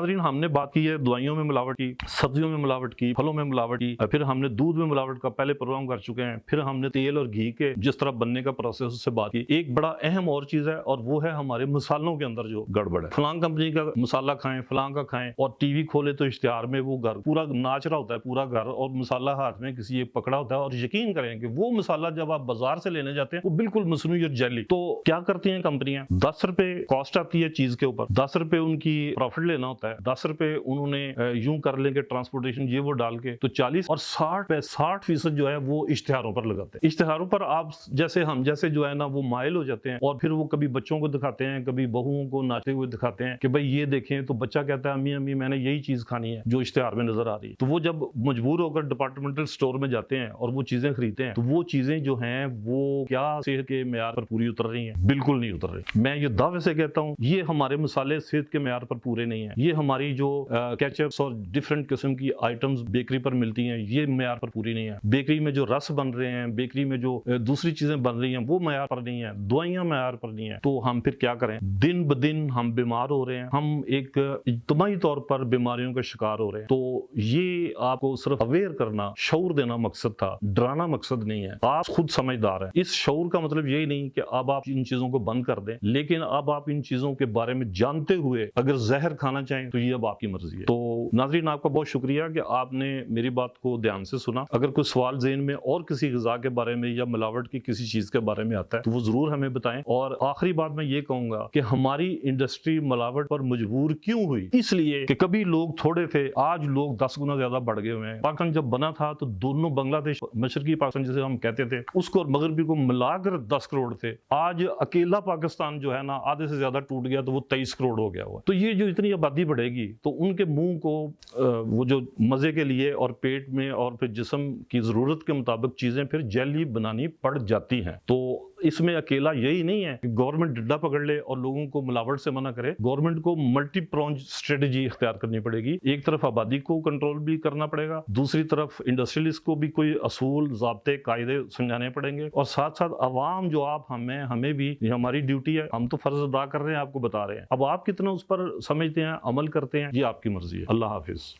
नाज़रीन, हमने बात की है दवाइयों में मिलावट की, सब्जियों में मिलावट की, फलों में मिलावट की, फिर हमने दूध में मिलावट का पहले प्रोग्राम कर चुके हैं, फिर हमने तेल और घी के जिस तरह बनने का प्रोसेस उससे बात की। एक बड़ा अहम और चीज है और वो है हमारे मसालों के अंदर जो गड़बड़ है। फलां कंपनी का मसाला खाएं, फलां का खाएं, और टीवी खोले तो इश्तिहार में वो घर पूरा नाच रहा होता है, पूरा घर, और मसाला हाथ में किसी एक पकड़ा होता है। और यकीन करें कि वो मसाला जब आप बाजार से लेने जाते हैं वो बिल्कुल मसनूई और जैली। तो क्या करती हैं कंपनियां, 10 रुपए कॉस्ट आती है चीज के ऊपर, 10 रुपए उनकी प्रॉफिट लेना होता है, 10 रुपए उन्होंने यूं कर लेंगे ट्रांसपोर्टेशन ये वो डाल के, तो 40 और 60% जो है वो इश्तिहारों पर लगाते हैं। इश्तिहारों पर आप जैसे हम जैसे जो है ना वो माइल हो जाते हैं, और फिर वो कभी बच्चों को दिखाते हैं, कभी बहुओं को नाचते हुए दिखाते हैं कि भाई ये देखें, तो बच्चा कहता है अम्मी अम्मी मैंने यही चीज खानी है जो इश्तिहार में नजर आ रही है। तो वो जब मजबूर होकर डिपार्टमेंटल स्टोर में जाते हैं और वो चीजें खरीदते हैं, तो वो चीजें जो हैं वो क्या सेहत के मेयार पर पूरी उतर रही हैं? बिल्कुल नहीं उतर रही। मैं ये दावे से कहता हूँ ये हमारे मसाले सेहत के मेयार पर पूरे नहीं है। ये हमारी जो केचप्स और डिफरेंट किस्म की आइटम्स बेकरी पर मिलती हैं ये मेयार पर पूरी नहीं है। बेकरी में जो रस बन रहे हैं, बेकरी में जो दूसरी चीजें बन रही हैं वो मेयार पर नहीं है, दवाइयां मेयार पर नहीं है। तो हम फिर क्या करें? दिन ब दिन हम बीमार हो रहे हैं, हम एक इज्तिमाई तौर पर बीमारियों का शिकार हो रहे हैं। तो ये आपको सिर्फ अवेयर करना, शऊर देना मकसद था, डराना मकसद नहीं है। आप खुद समझदार हैं। इस शऊर का मतलब यही नहीं कि अब आप इन चीजों को बंद कर दें, लेकिन अब आप इन चीजों के बारे में जानते हुए अगर जहर खाना चाहें तो ये अब आपकी मर्जी है। तो नाज़रीन, आपका बहुत शुक्रिया कि आपने मेरी बात को ध्यान से सुना। अगर कोई सवाल ज़हन में और किसी ग़िज़ा के बारे में या मिलावट की किसी चीज के बारे में आता है तो वो जरूर हमें बताएं। और आखिरी बात मैं ये कहूंगा कि हमारी इंडस्ट्री मिलावट पर मजबूर क्यों हुई? इसलिए कि कभी लोग थोड़े थे, आज लोग 10 गुना ज्यादा बढ़ गए हुए हैं। पाकिस्तान जब बना था तो दोनों बांग्लादेश, मशरकी पाकिस्तान जिसे हम कहते थे, उसको और मगरबी को मिलाकर 10 करोड़ थे। आज अकेला पाकिस्तान जो है ना आधे से ज्यादा टूट गया तो वो 23 करोड़ हो गया हुआ। तो ये जो इतनी आबादी बढ़ेगी तो उनके मुंह को वो जो मजे के लिए और पेट में और फिर जिस्म की जरूरत के मुताबिक चीजें फिर जैली बनानी पड़ जाती हैं। तो इसमें अकेला यही नहीं है कि गवर्नमेंट डंडा पकड़ ले और लोगों को मिलावट से मना करे। गवर्नमेंट को मल्टी प्रोंज स्ट्रेटजी इख्तियार करनी पड़ेगी। एक तरफ आबादी को कंट्रोल भी करना पड़ेगा, दूसरी तरफ इंडस्ट्रियलिस्ट को भी कोई असूल, ज़ाब्ते, कायदे समझाने पड़ेंगे, और साथ साथ अवाम जो आप हमें भी, ये हमारी ड्यूटी है, हम तो फर्ज अदा कर रहे हैं, आपको बता रहे हैं। अब आप कितना उस पर समझते हैं, अमल करते हैं, ये आपकी मर्जी है। अल्लाह हाफिज।